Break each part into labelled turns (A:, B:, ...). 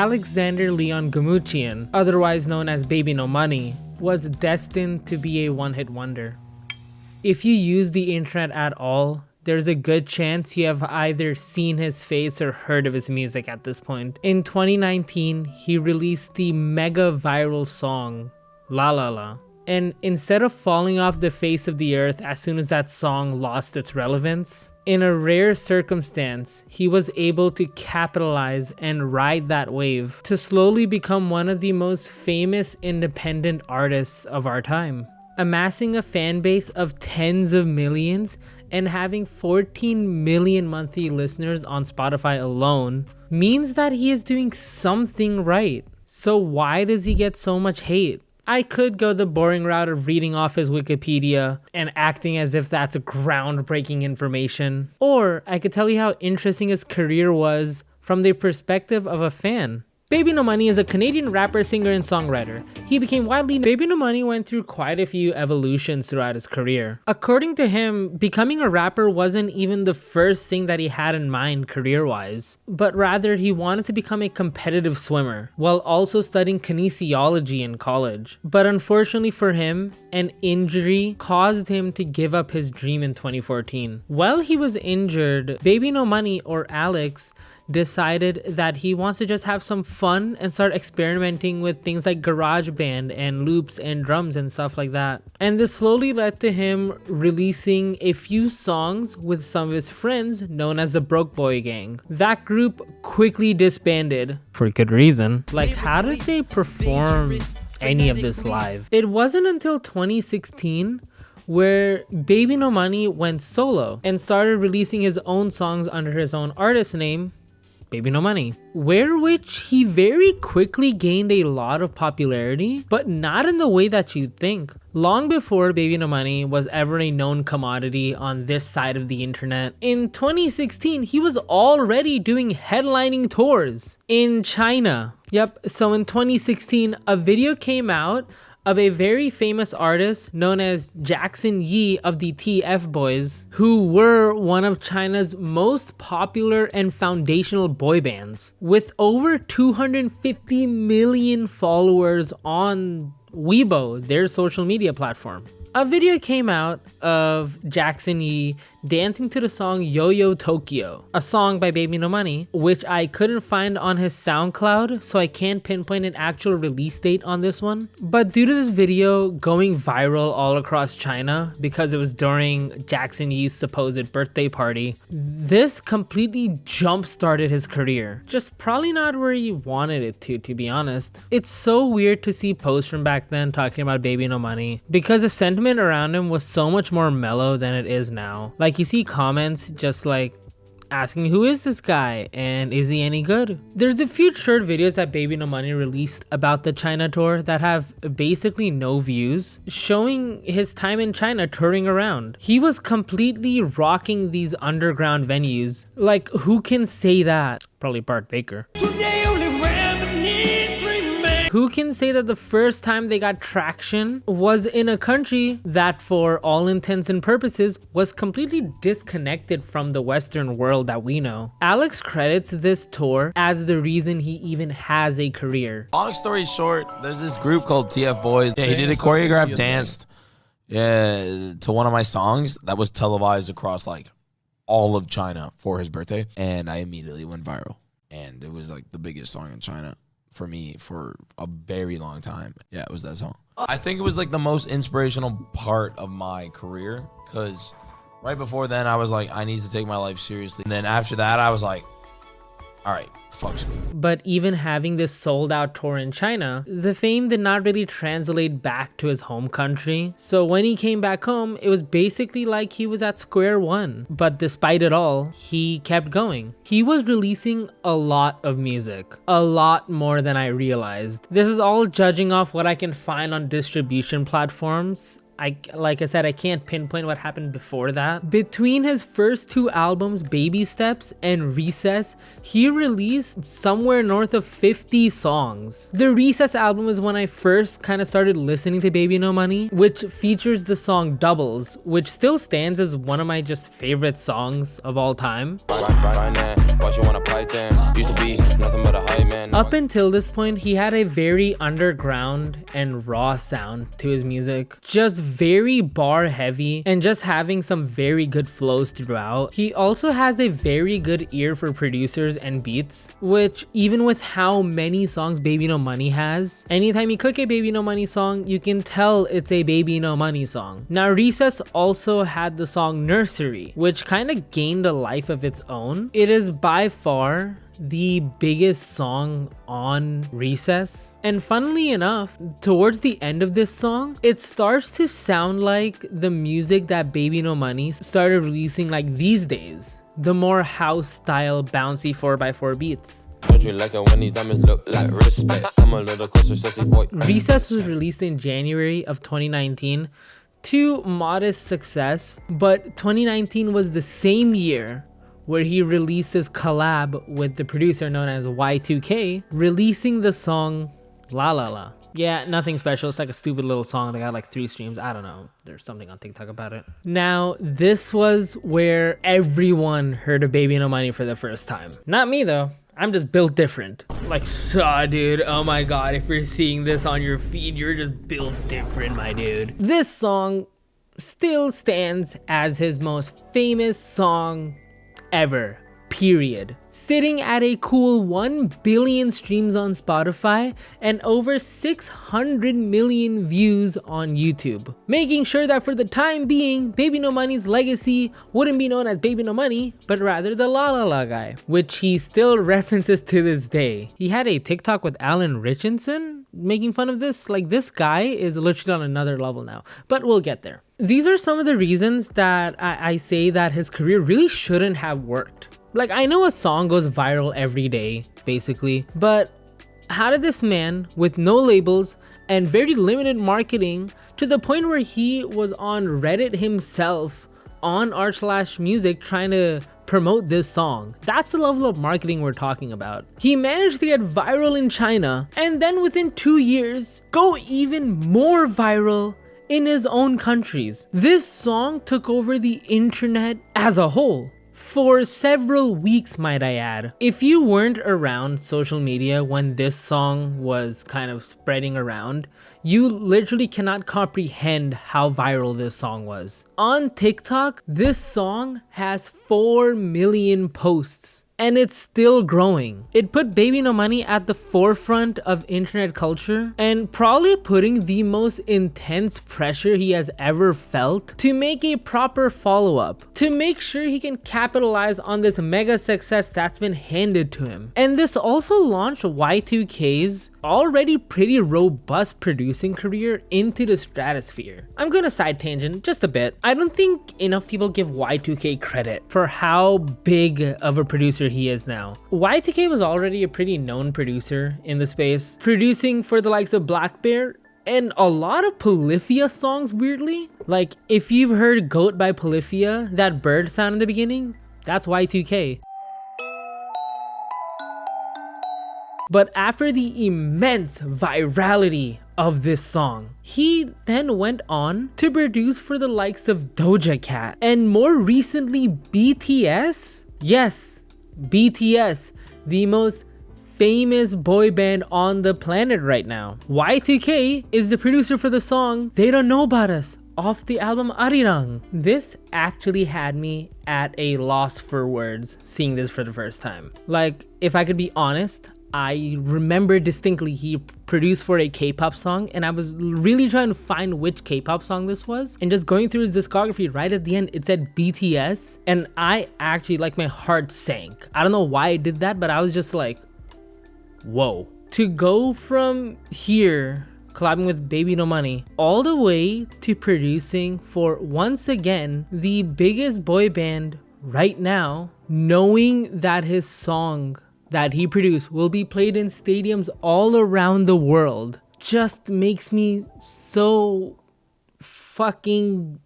A: Alexander Leon Gamuchian, otherwise known as Baby No Money, was destined to be a one-hit wonder. If you use the internet at all, there's a good chance you have either seen his face or heard of his music at this point. In 2019, he released the mega viral song, Lalala. And instead of falling off the face of the earth as soon as that song lost its relevance, in a rare circumstance, he was able to capitalize and ride that wave to slowly become one of the most famous independent artists of our time. Amassing a fan base of tens of millions and having 14 million monthly listeners on Spotify alone means that he is doing something right. So why does he get so much hate? I could go the boring route of reading off his Wikipedia and acting as if that's groundbreaking information, or I could tell you how interesting his career was from the perspective of a fan. Baby No Money is a Canadian rapper, singer, and songwriter. He became widely known. Baby No Money went through quite a few evolutions throughout his career. According to him, becoming a rapper wasn't even the first thing that he had in mind career-wise, but rather he wanted to become a competitive swimmer, while also studying kinesiology in college. But unfortunately for him, an injury caused him to give up his dream in 2014. While he was injured, Baby No Money, or Alex, decided that he wants to just have some fun and start experimenting with things like GarageBand and loops and drums and stuff like that. And this slowly led to him releasing a few songs with some of his friends known as the Broke Boy Gang. That group quickly disbanded for good reason. Like, how did they perform any of this live? It wasn't until 2016 where Baby No Money went solo and started releasing his own songs under his own artist name, Baby No Money, which he very quickly gained a lot of popularity, but not in the way that you'd think. Long before Baby No Money was ever a known commodity on this side of the internet, in 2016, he was already doing headlining tours in China. Yep, so in 2016, a video came out of a very famous artist known as Jackson Yee of the TF Boys, who were one of China's most popular and foundational boy bands, with over 250 million followers on Weibo, their social media platform. A video came out of Jackson Yee dancing to the song Yo Yo Tokyo, a song by Baby No Money, which I couldn't find on his SoundCloud, so I can't pinpoint an actual release date on this one. But due to this video going viral all across China because it was during Jackson Yee's supposed birthday party, this completely jump-started his career. Just probably not where he wanted it to be honest. It's so weird to see posts from back then talking about Baby No Money because the sentiment around him was so much more mellow than it is now. Like, you see comments just like asking who is this guy and is he any good? There's a few short videos that Baby No Money released about the China tour that have basically no views, showing his time in China touring around. He was completely rocking these underground venues. Like, who can say that? Probably Bart Baker. Who can say that the first time they got traction was in a country that, for all intents and purposes, was completely disconnected from the Western world that we know? Alex credits this tour as the reason he even has a career.
B: Long story short, there's this group called TF Boys. Yeah, he did a choreographed dance to one of my songs that was televised across like all of China for his birthday, and I immediately went viral. And it was like the biggest song in China for me for a very long time. Yeah, it was that song. I think it was like the most inspirational part of my career, because right before then I was like, I need to take my life seriously. And then after that I was like, all right, fuck school.
A: But even having this sold out tour in China, the fame did not really translate back to his home country. So when he came back home, it was basically like he was at square one. But despite it all, he kept going. He was releasing a lot of music, a lot more than I realized. This is all judging off what I can find on distribution platforms. like I said, I can't pinpoint what happened before that. Between his first 2 albums, Baby Steps and Recess, he released somewhere north of 50 songs. The Recess album is when I first kind of started listening to Baby No Money, which features the song Doubles, which still stands as one of my just favorite songs of all time. Up until this point, he had a very underground and raw sound to his music, just very bar heavy and just having some very good flows throughout. He also has a very good ear for producers and beats, which even with how many songs Baby No Money has, anytime you click a Baby No Money song, you can tell it's a Baby No Money song. Now Recess also had the song Nursery, which kind of gained a life of its own. It is by far the biggest song on Recess, and funnily enough, towards the end of this song, it starts to sound like the music that Baby No Money started releasing like these days, the more house style bouncy 4x4 beats. Recess was released in January of 2019 to modest success, but 2019 was the same year where he released his collab with the producer known as Y2K, releasing the song Lalala. Yeah, nothing special. It's like a stupid little song that got like 3 streams. I don't know. There's something on TikTok about it. Now, this was where everyone heard of Baby No Money for the first time. Not me though. I'm just built different. Like, dude, oh my god, if you're seeing this on your feed, you're just built different, my dude. This song still stands as his most famous song ever, period. Sitting at a cool 1 billion streams on Spotify and over 600 million views on YouTube. Making sure that for the time being, Baby No Money's legacy wouldn't be known as Baby No Money, but rather the Lalala guy, which he still references to this day. He had a TikTok with Alan Richardson making fun of this. Like, this guy is literally on another level now, but we'll get there. These are some of the reasons that I say that his career really shouldn't have worked. Like, I know a song goes viral every day, basically, but how did this man with no labels and very limited marketing, to the point where he was on Reddit himself on r/music trying to promote this song? That's the level of marketing we're talking about. He managed to get viral in China and then within 2 years go even more viral in his own countries. This song took over the internet as a whole. For several weeks, might I add. If you weren't around social media when this song was kind of spreading around, you literally cannot comprehend how viral this song was. On TikTok, this song has 4 million posts. And it's still growing. It put Baby No Money at the forefront of internet culture and probably putting the most intense pressure he has ever felt to make a proper follow-up, to make sure he can capitalize on this mega success that's been handed to him. And this also launched Y2K's already pretty robust producing career into the stratosphere. I'm gonna side tangent just a bit. I don't think enough people give Y2K credit for how big of a producer he is now. Y2K was already a pretty known producer in the space, producing for the likes of Black Bear and a lot of Polyphia songs, weirdly. Like, if you've heard Goat by Polyphia, that bird sound in the beginning, that's Y2K. But after the immense virality of this song, he then went on to produce for the likes of Doja Cat and more recently BTS. Yes, BTS, the most famous boy band on the planet right now. Y2K is the producer for the song They Don't Know About Us off the album Arirang. This actually had me at a loss for words seeing this for the first time. Like, if I could be honest, I remember distinctly he produced for a K-pop song, and I was really trying to find which K-pop song this was, and just going through his discography, right at the end it said BTS, and I actually, like, my heart sank. I don't know why I did that, but I was just like, whoa. To go from here, collabing with Baby No Money, all the way to producing for, once again, the biggest boy band right now, knowing that his song that he produced will be played in stadiums all around the world, just makes me so fucking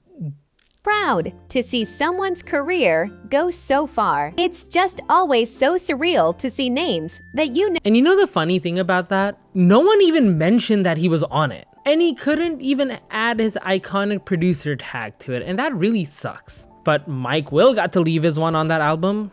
C: proud to see someone's career go so far. It's just always so surreal to see names that you know.
A: And you know the funny thing about that? No one even mentioned that he was on it. And he couldn't even add his iconic producer tag to it. And that really sucks. But Mike Will got to leave his one on that album.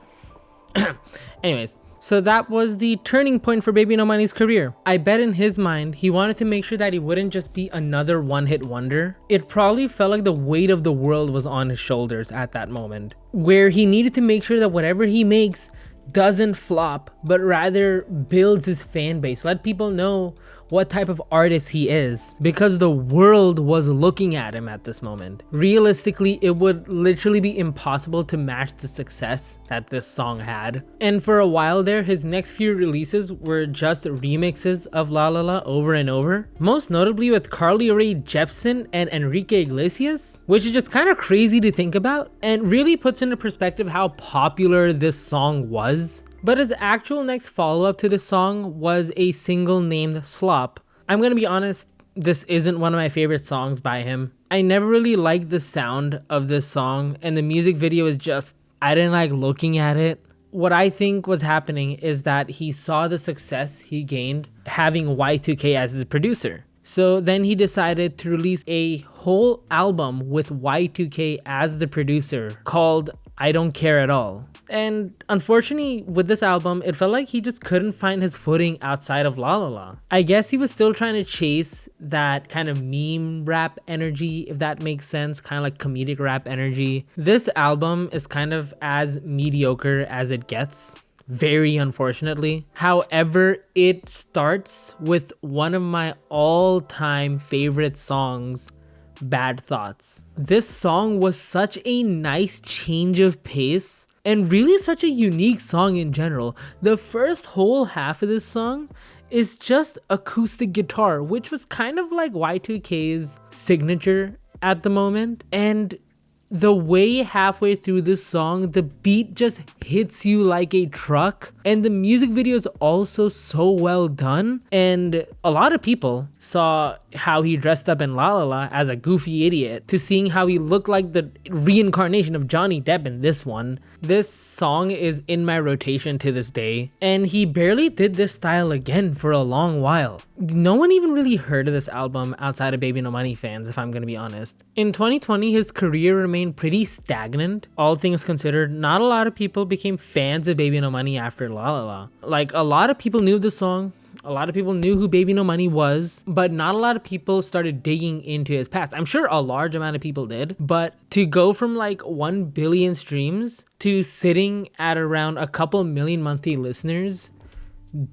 A: Anyways, so that was the turning point for Baby No Money's career. I bet in his mind, he wanted to make sure that he wouldn't just be another one-hit wonder. It probably felt like the weight of the world was on his shoulders at that moment, where he needed to make sure that whatever he makes doesn't flop, but rather builds his fan base. Let people know what type of artist he is, because the world was looking at him at this moment. Realistically, it would literally be impossible to match the success that this song had. And for a while there, his next few releases were just remixes of Lalala over and over, most notably with Carly Rae Jepsen and Enrique Iglesias, which is just kind of crazy to think about and really puts into perspective how popular this song was. But his actual next follow-up to this song was a single named Slop. I'm gonna be honest, this isn't one of my favorite songs by him. I never really liked the sound of this song, and the music video is just, I didn't like looking at it. What I think was happening is that he saw the success he gained having Y2K as his producer. So then he decided to release a whole album with Y2K as the producer called I Don't Care At All. And unfortunately, with this album, it felt like he just couldn't find his footing outside of Lalala. I guess he was still trying to chase that kind of meme rap energy, if that makes sense, kind of like comedic rap energy. This album is kind of as mediocre as it gets, very unfortunately. However, it starts with one of my all-time favorite songs, Bad Thoughts. This song was such a nice change of pace and really such a unique song in general. The first whole half of this song is just acoustic guitar, which was kind of like Y2K's signature at the moment. And the way halfway through this song, the beat just hits you like a truck, and the music video is also so well done. And a lot of people saw how he dressed up in Lalala as a goofy idiot to seeing how he looked like the reincarnation of Johnny Depp in this one. This song is in my rotation to this day, and he barely did this style again for a long while. No one even really heard of this album outside of Baby No Money fans, if I'm gonna be honest. In 2020, his career remained pretty stagnant. All things considered, not a lot of people became fans of Baby No Money after Lalala. Like, a lot of people knew the song, a lot of people knew who Baby No Money was, but not a lot of people started digging into his past. I'm sure a large amount of people did, but to go from like 1 billion streams to sitting at around a couple million monthly listeners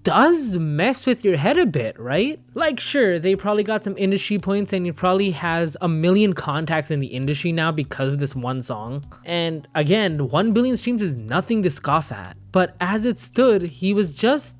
A: does mess with your head a bit, right? Like, sure, they probably got some industry points and he probably has a million contacts in the industry now because of this one song. And again, 1 billion streams is nothing to scoff at. But as it stood, he was just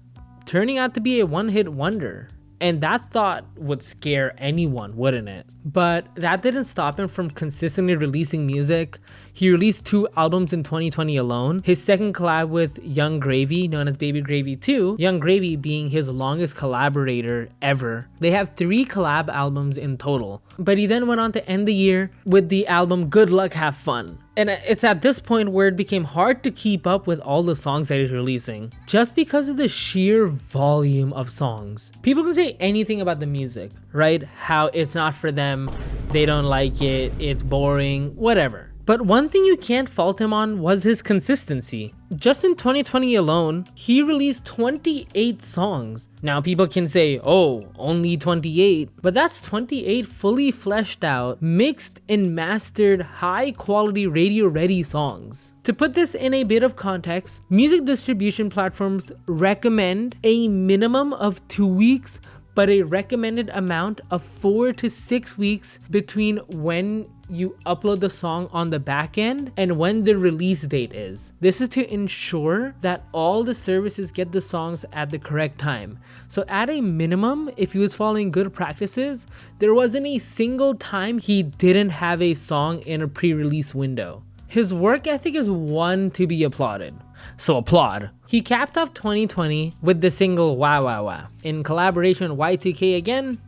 A: turning out to be a one-hit wonder. And that thought would scare anyone, wouldn't it? But that didn't stop him from consistently releasing music. He released 2 albums in 2020 alone. His second collab with Young Gravy, known as Baby Gravy 2, Young Gravy being his longest collaborator ever. They have 3 collab albums in total. But he then went on to end the year with the album Good Luck Have Fun. And it's at this point where it became hard to keep up with all the songs that he's releasing, just because of the sheer volume of songs. People can say anything about the music, right? How it's not for them, they don't like it, it's boring, whatever. But one thing you can't fault him on was his consistency. Just in 2020 alone, he released 28 songs. Now people can say, oh, only 28, but that's 28 fully fleshed out, mixed and mastered, high quality radio ready songs. To put this in a bit of context, music distribution platforms recommend a minimum of 2 weeks, but a recommended amount of 4 to 6 weeks between when you upload the song on the back end and when the release date is. This is to ensure that all the services get the songs at the correct time. So at a minimum, if he was following good practices, there wasn't a single time he didn't have a song in a pre-release window. His work ethic is one to be applauded. So applaud. He capped off 2020 with the single Wow Wow Wow in collaboration with Y2K again.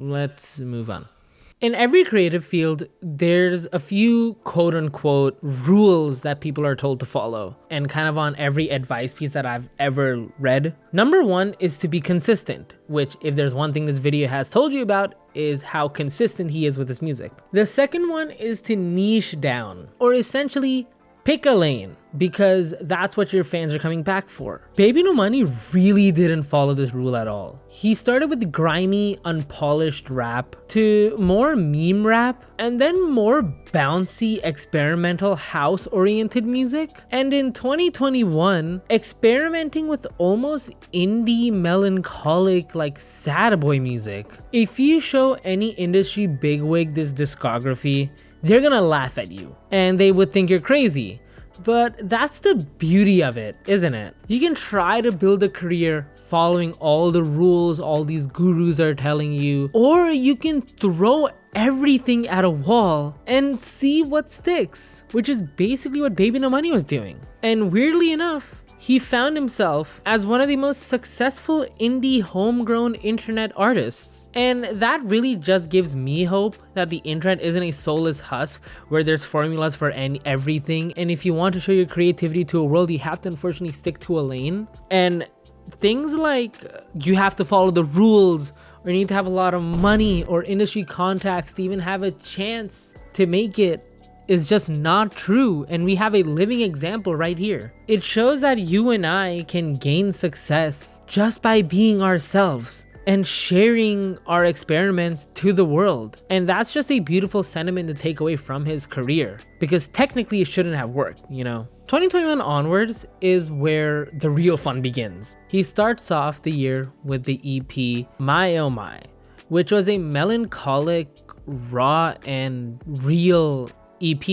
A: let's move on. In every creative field, there's a few quote unquote rules that people are told to follow, and kind of on every advice piece that I've ever read. Number one is to be consistent, which if there's one thing this video has told you about is how consistent he is with his music. The second one is to niche down, or essentially pick a lane, because that's what your fans are coming back for. Baby No Money really didn't follow this rule at all. He started with grimy, unpolished rap to more meme rap, and then more bouncy, experimental, house-oriented music. And in 2021, experimenting with almost indie, melancholic, like sad boy music. If you show any industry bigwig this discography, they're gonna laugh at you and they would think you're crazy. But that's the beauty of it, isn't it? You can try to build a career following all the rules all these gurus are telling you, or you can throw everything at a wall and see what sticks, which is basically what Baby No Money was doing. And weirdly enough, he found himself as one of the most successful indie homegrown internet artists. And that really just gives me hope that the internet isn't a soulless husk where there's formulas for everything. And if you want to show your creativity to a world, you have to unfortunately stick to a lane. And things like you have to follow the rules, or you need to have a lot of money or industry contacts to even have a chance to make it, is just not true, and we have a living example right here. It shows that you and I can gain success just by being ourselves and sharing our experiments to the world. And that's just a beautiful sentiment to take away from his career, because technically it shouldn't have worked, you know? 2021 onwards is where the real fun begins. He starts off the year with the EP My Oh My, which was a melancholic, raw, and real EP.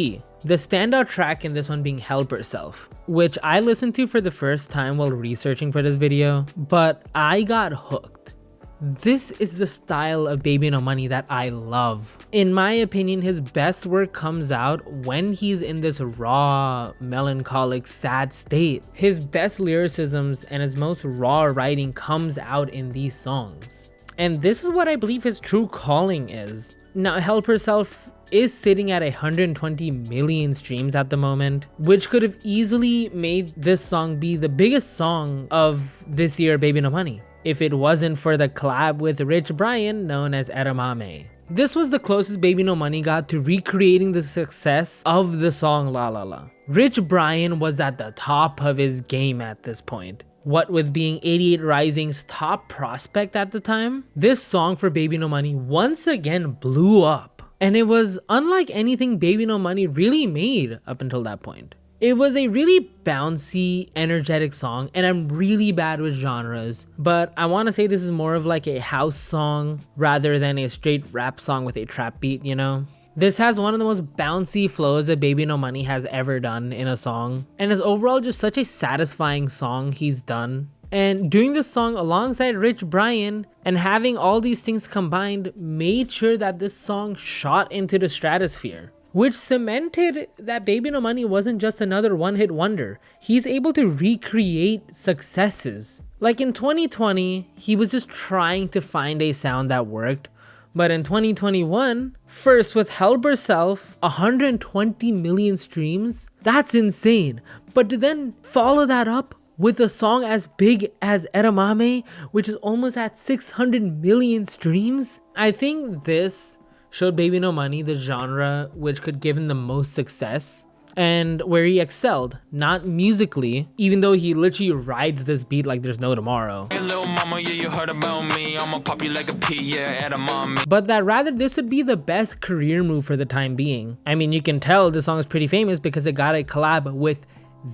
A: The standout track in this one being Help Herself, which I listened to for the first time while researching for this video, but I got hooked. This is the style of Baby No Money that I love. In my opinion, his best work comes out when he's in this raw, melancholic, sad state. His best lyricisms and his most raw writing comes out in these songs. And this is what I believe his true calling is. Now, Help Herself is sitting at 120 million streams at the moment, which could have easily made this song be the biggest song of this year, Baby No Money, if it wasn't for the collab with Rich Brian known as Edamame. This was the closest Baby No Money got to recreating the success of the song Lalala. Rich Brian was at the top of his game at this point. What with being 88 Rising's top prospect at the time, this song for Baby No Money once again blew up. And it was unlike anything Baby No Money really made up until that point. It was a really bouncy, energetic song, and I'm really bad with genres, but I want to say this is more of like a house song rather than a straight rap song with a trap beat, you know? This has one of the most bouncy flows that Baby No Money has ever done in a song, and is overall just such a satisfying song he's done. And doing this song alongside Rich Brian and having all these things combined made sure that this song shot into the stratosphere, which cemented that Baby No Money wasn't just another one-hit wonder. He's able to recreate successes. Like in 2020, he was just trying to find a sound that worked. But in 2021, first with Help Herself, 120 million streams, that's insane. But to then follow that up with a song as big as Edamame, which is almost at 600 million streams, I think this showed Baby No Money the genre which could give him the most success and where he excelled, not musically, even though he literally rides this beat like there's no tomorrow. Hey, little mama, yeah, you heard about me. I'ma pop you like a pea, yeah, Edamame. But that rather this would be the best career move for the time being. I mean, you can tell the song is pretty famous because it got a collab with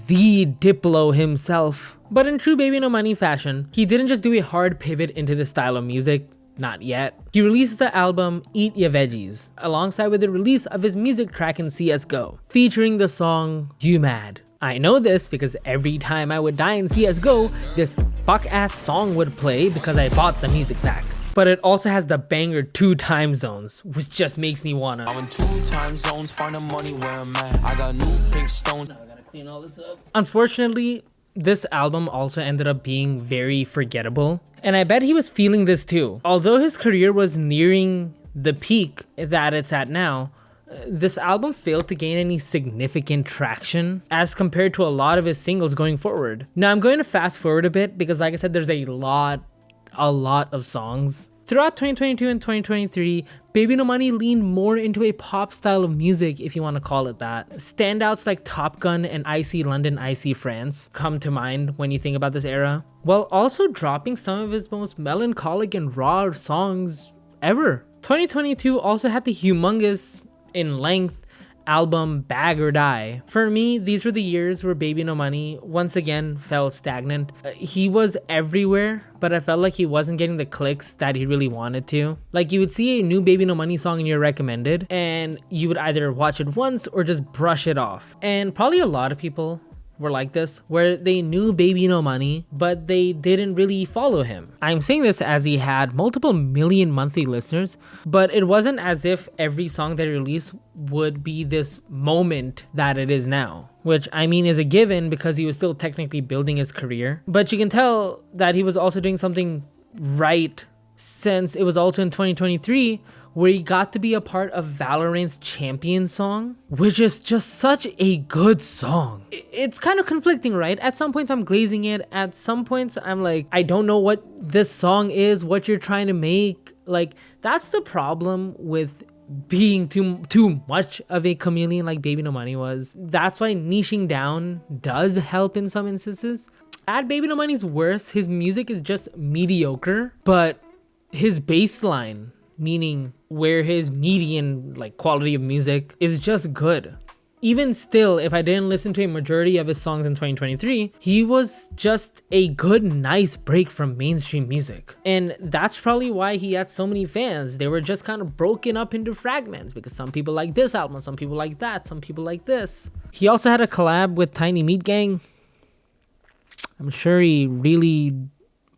A: the Diplo himself. But in true Baby No Money fashion, he didn't just do a hard pivot into this style of music, not yet. He released the album Eat Ya Veggies, alongside with the release of his music track in CSGO, featuring the song You Mad. I know this because every time I would die in CSGO, this fuck ass song would play because I bought the music pack. But it also has the banger 2 time zones, which just makes me wanna. I'm in 2 time zones, find the money where I'm at. I got new pink stones. Now I gotta clean all this up. Unfortunately, This album also ended up being very forgettable, and I bet he was feeling this too. Although his career was nearing the peak that it's at now, this album failed to gain any significant traction as compared to a lot of his singles going forward. Now I'm going to fast forward a bit because like I said, there's a lot of songs. Throughout 2022 and 2023, Baby No Money leaned more into a pop style of music, if you want to call it that. Standouts like Top Gun and Icy London, Icy France come to mind when you think about this era, while also dropping some of his most melancholic and raw songs ever. 2022 also had the humongous in length album Bag or Die. For me, these were the years where Baby No Money once again felt stagnant. He was everywhere, but I felt like he wasn't getting the clicks that he really wanted to. Like, you would see a new Baby No Money song in your recommended, and you would either watch it once or just brush it off. And probably a lot of people were like this, where they knew Baby No Money, but they didn't really follow him. I'm saying this as he had multiple million monthly listeners, but it wasn't as if every song that he released would be this moment that it is now, which I mean is a given because he was still technically building his career. But you can tell that he was also doing something right, since it was also in 2023 where he got to be a part of Valorant's Champion song, which is just such a good song. It's kind of conflicting, right? At some points I'm glazing it, at some points I'm like, I don't know what this song is, what you're trying to make. Like, that's the problem with being too much of a chameleon like Baby No Money was. That's why niching down does help in some instances. At Baby No Money's worst, his music is just mediocre, but his baseline, meaning where his median like quality of music is just good. Even still, if I didn't listen to a majority of his songs in 2023, he was just a good, nice break from mainstream music. And that's probably why he had so many fans. They were just kind of broken up into fragments because some people like this album, some people like that, some people like this. He also had a collab with Tiny Meat Gang. I'm sure he really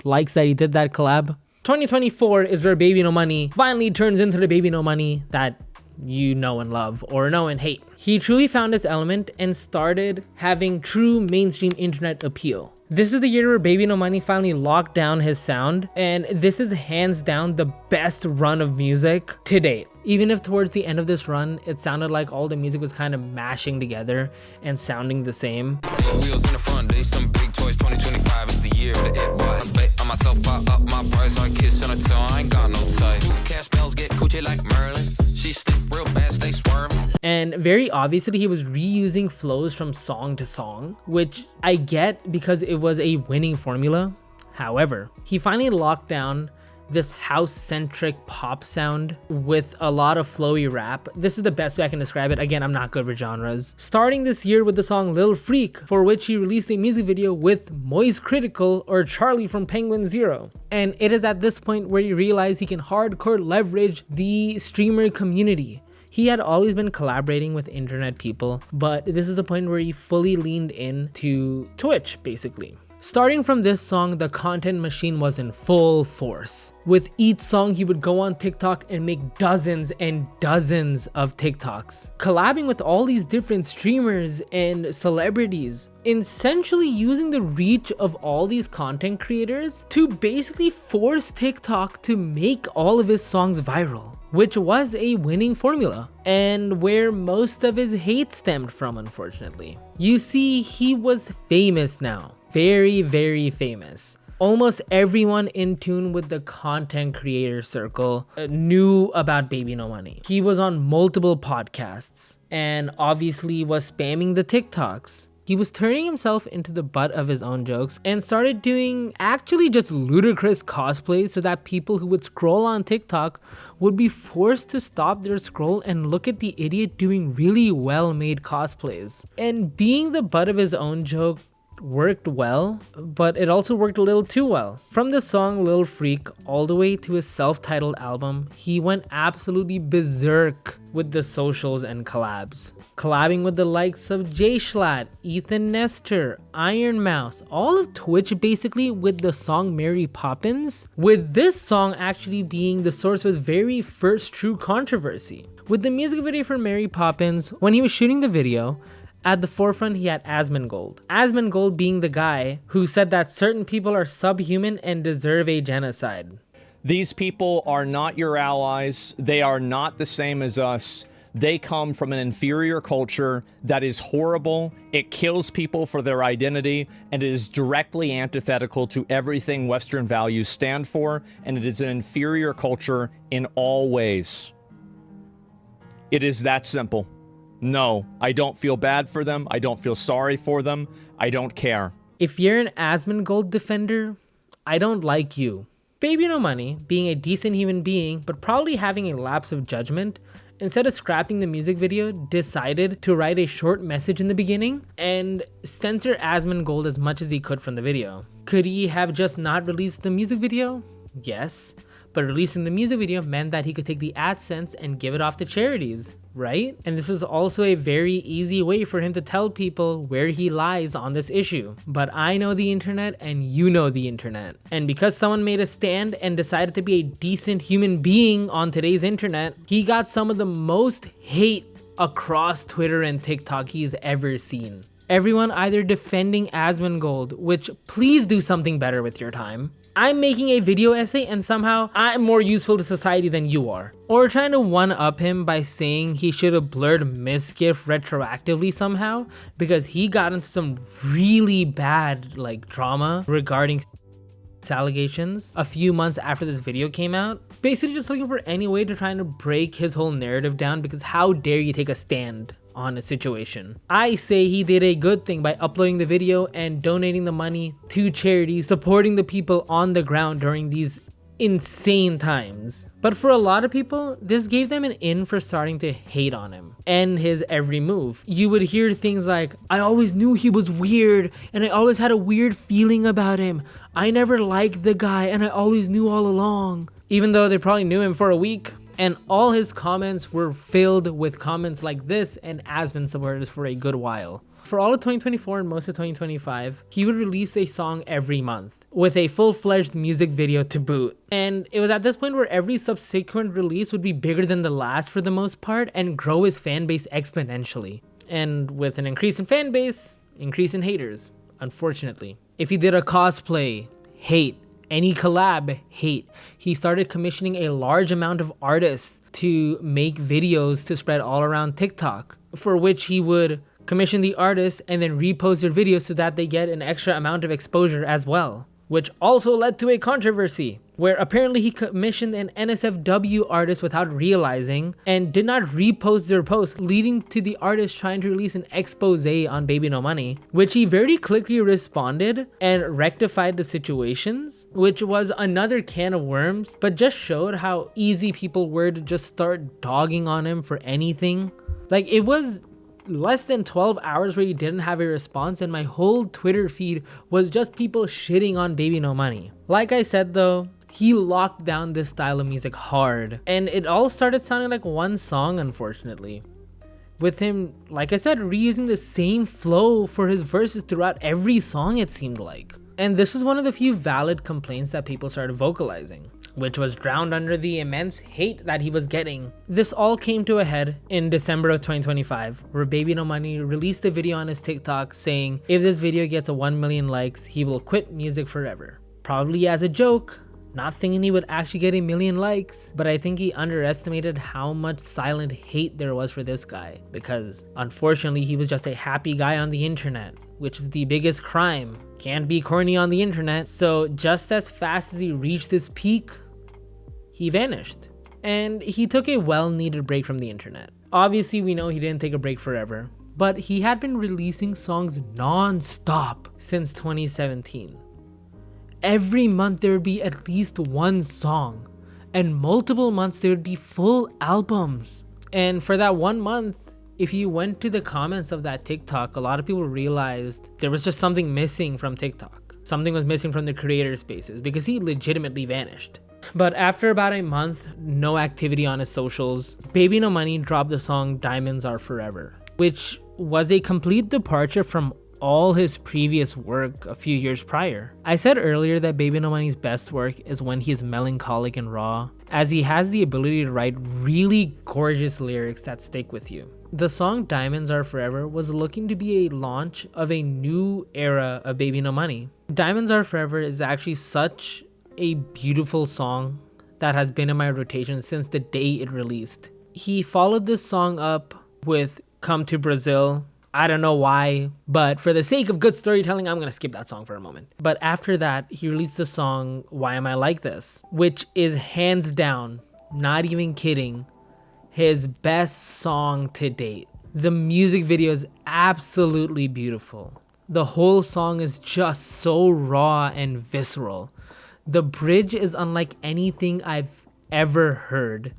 A: likes that he did that collab. 2024 is where Baby No Money finally turns into the Baby No Money that you know and love, or know and hate. He truly found his element and started having true mainstream internet appeal. This is the year where Baby No Money finally locked down his sound, and this is hands down the best run of music to date. Even if towards the end of this run, it sounded like all the music was kind of mashing together and sounding the same.
D: Wheels in the front, they some big toys. 2025 is the year of the it boy. I bet on myself, I up my price. I kiss on a toe, I ain't got no type. Cash bells get coochie like Merlin. She stick real bad, stay swerving.
A: And very obviously, he was reusing flows from song to song, which I get because it was a winning formula. However, he finally locked down this house-centric pop sound with a lot of flowy rap. This is the best way I can describe it. Again, I'm not good with genres. Starting this year with the song Lil Freak, for which he released a music video with Moist Critical, or Charlie from Penguin Zero. And it is at this point where you realize he can hardcore leverage the streamer community. He had always been collaborating with internet people, but this is the point where he fully leaned into Twitch, basically. Starting from this song, the content machine was in full force. With each song, he would go on TikTok and make dozens and dozens of TikToks, collabing with all these different streamers and celebrities, essentially using the reach of all these content creators to basically force TikTok to make all of his songs viral, which was a winning formula, and where most of his hate stemmed from, unfortunately. You see, he was famous now. Very, very famous. Almost everyone in tune with the content creator circle knew about Baby No Money. He was on multiple podcasts and obviously was spamming the TikToks. He was turning himself into the butt of his own jokes and started doing actually just ludicrous cosplays so that people who would scroll on TikTok would be forced to stop their scroll and look at the idiot doing really well-made cosplays. And being the butt of his own joke worked well, but it also worked a little too well. From the song Lil Freak all the way to his self-titled album, he went absolutely berserk with the socials and collabs. Collabing with the likes of Jay Schlatt, Ethan Nestor, Iron Mouse, all of Twitch basically with the song Mary Poppins, with this song actually being the source of his very first true controversy. With the music video for Mary Poppins, when he was shooting the video, At the forefront, he had Asmongold. Asmongold being the guy who said that certain people are subhuman and deserve a genocide.
E: These people are not your allies. They are not the same as us. They come from an inferior culture that is horrible. It kills people for their identity, and it is directly antithetical to everything Western values stand for, and it is an inferior culture in all ways. It is that simple. No, I don't feel bad for them. I don't feel sorry for them. I don't care.
A: If you're an Asmongold defender, I don't like you. Baby No Money, being a decent human being, but probably having a lapse of judgment, instead of scrapping the music video, decided to write a short message in the beginning and censor Asmongold as much as he could from the video. Could he have just not released the music video? Yes, but releasing the music video meant that he could take the AdSense and give it off to charities, right? And this is also a very easy way for him to tell people where he lies on this issue. But I know the internet and you know the internet. And because someone made a stand and decided to be a decent human being on today's internet, he got some of the most hate across Twitter and TikTok he's ever seen. Everyone either defending Asmongold, which please do something better with your time. I'm making a video essay and somehow I'm more useful to society than you are. Or trying to one-up him by saying he should have blurred Misgift retroactively somehow because he got into some really bad drama regarding allegations a few months after this video came out. Basically just looking for any way to try to break his whole narrative down because how dare you take a stand on a situation. I say he did a good thing by uploading the video and donating the money to charity, supporting the people on the ground during these insane times. But for a lot of people, this gave them an in for starting to hate on him and his every move. You would hear things like, I always knew he was weird and I always had a weird feeling about him. I never liked the guy and I always knew all along. Even though they probably knew him for a week. And all his comments were filled with comments like this and Asmon supporters for a good while. For all of 2024 and most of 2025, he would release a song every month with a full-fledged music video to boot. And it was at this point where every subsequent release would be bigger than the last for the most part and grow his fan base exponentially. And with an increase in fan base, increase in haters, unfortunately. If he did a cosplay, hate. Any collab, hate. He started commissioning a large amount of artists to make videos to spread all around TikTok, for which he would commission the artists and then repost their videos so that they get an extra amount of exposure as well. Which also led to a controversy, where apparently he commissioned an NSFW artist without realizing and did not repost their post, leading to the artist trying to release an expose on Baby No Money, which he very quickly responded and rectified the situations, which was another can of worms, but just showed how easy people were to just start dogging on him for anything. Like, it was less than 12 hours where he didn't have a response and my whole Twitter feed was just people shitting on Baby No Money. Like I said though, he locked down this style of music hard and it all started sounding like one song, unfortunately. With him, like I said, reusing the same flow for his verses throughout every song, it seemed like. And this is one of the few valid complaints that people started vocalizing, which was drowned under the immense hate that he was getting. This all came to a head in December of 2025, where Baby No Money released a video on his TikTok saying if this video gets a 1 million likes, he will quit music forever. Probably as a joke, not thinking he would actually get 1 million likes, but I think he underestimated how much silent hate there was for this guy, because unfortunately he was just a happy guy on the internet, which is the biggest crime. Can't be corny on the internet. So just as fast as he reached this peak, he vanished. And he took a well-needed break from the internet. Obviously, we know he didn't take a break forever, but he had been releasing songs non-stop since 2017. Every month there would be at least one song, and multiple months there would be full albums. And for that 1 month, if you went to the comments of that TikTok, a lot of people realized there was just something missing from TikTok. Something was missing from the creator spaces because he legitimately vanished. But after about a month, no activity on his socials, Baby No Money dropped the song Diamonds Are Forever, which was a complete departure from all his previous work a few years prior. I said earlier that Baby No Money's best work is when he's melancholic and raw, as he has the ability to write really gorgeous lyrics that stick with you. The song Diamonds Are Forever was looking to be a launch of a new era of Baby No Money. Diamonds Are Forever is actually such a beautiful song that has been in my rotation since the day it released. He followed this song up with Come to Brazil. I don't know why, but for the sake of good storytelling, I'm gonna skip that song for a moment. But after that, he released the song Why Am I Like This, which is hands down, not even kidding, his best song to date. The music video is absolutely beautiful. The whole song is just so raw and visceral. The bridge is unlike anything I've ever heard.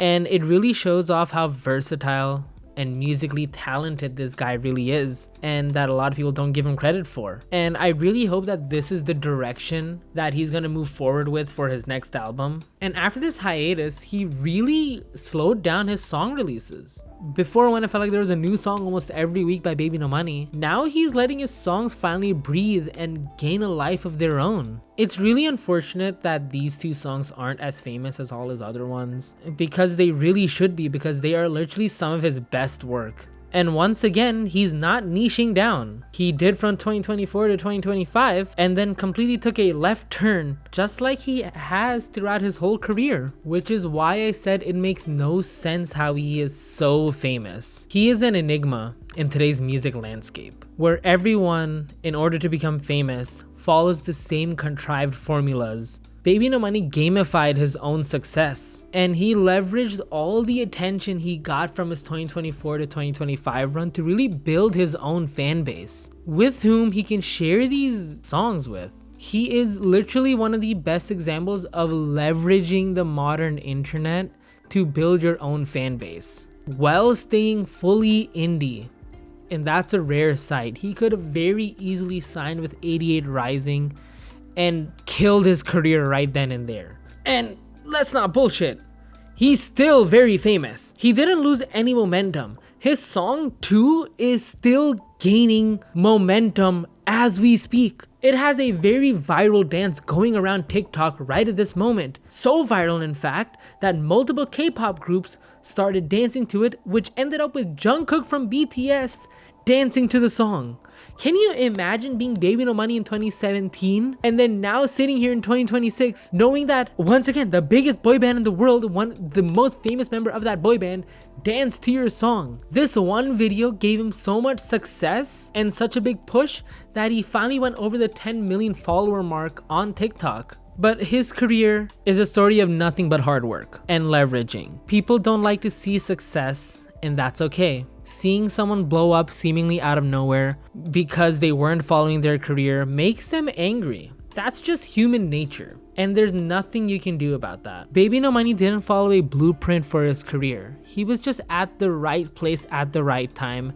A: And it really shows off how versatile and musically talented this guy really is, and that a lot of people don't give him credit for. And I really hope that this is the direction that he's gonna move forward with for his next album. And after this hiatus, he really slowed down his song releases. Before, when it felt like there was a new song almost every week by Baby No Money, now he's letting his songs finally breathe and gain a life of their own. It's really unfortunate that these two songs aren't as famous as all his other ones, because they really should be, because they are literally some of his best work. And once again, he's not niching down. He did from 2024 to 2025 and then completely took a left turn, just like he has throughout his whole career, which is why I said it makes no sense how he is so famous. He is an enigma in today's music landscape, where everyone, in order to become famous, follows the same contrived formulas. Baby No Money gamified his own success, and he leveraged all the attention he got from his 2024 to 2025 run to really build his own fan base, with whom he can share these songs with. He is literally one of the best examples of leveraging the modern internet to build your own fan base, while staying fully indie. And that's a rare sight. He could have very easily signed with 88 Rising and killed his career right then and there. And let's not bullshit, he's still very famous. He didn't lose any momentum. His song 2 is still gaining momentum as we speak. It has a very viral dance going around TikTok right at this moment. So viral, in fact, that multiple K-pop groups started dancing to it, which ended up with Jungkook from BTS dancing to the song. Can you imagine being Baby No Money in 2017 and then now sitting here in 2026 knowing that, once again, the biggest boy band in the world, the most famous member of that boy band, danced to your song? This one video gave him so much success and such a big push that he finally went over the 10 million follower mark on TikTok. But his career is a story of nothing but hard work and leveraging. People don't like to see success, and that's okay. Seeing someone blow up seemingly out of nowhere because they weren't following their career makes them angry. That's just human nature, and there's nothing you can do about that. Baby No Money didn't follow a blueprint for his career. He was just at the right place at the right time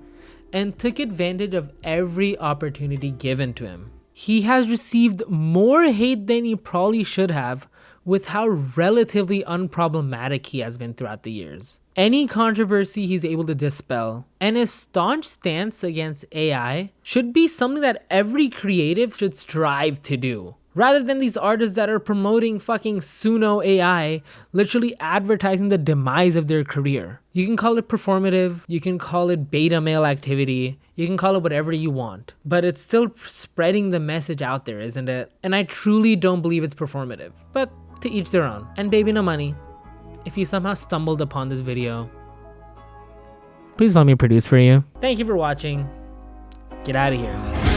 A: and took advantage of every opportunity given to him. He has received more hate than he probably should have, with how relatively unproblematic he has been throughout the years. Any controversy he's able to dispel, and his staunch stance against AI should be something that every creative should strive to do, rather than these artists that are promoting fucking Suno AI, literally advertising the demise of their career. You can call it performative, you can call it beta male activity, you can call it whatever you want, but it's still spreading the message out there, isn't it? And I truly don't believe it's performative, but to each their own. And Baby No Money, if you somehow stumbled upon this video, please let me produce for you. Thank you for watching. Get out of here.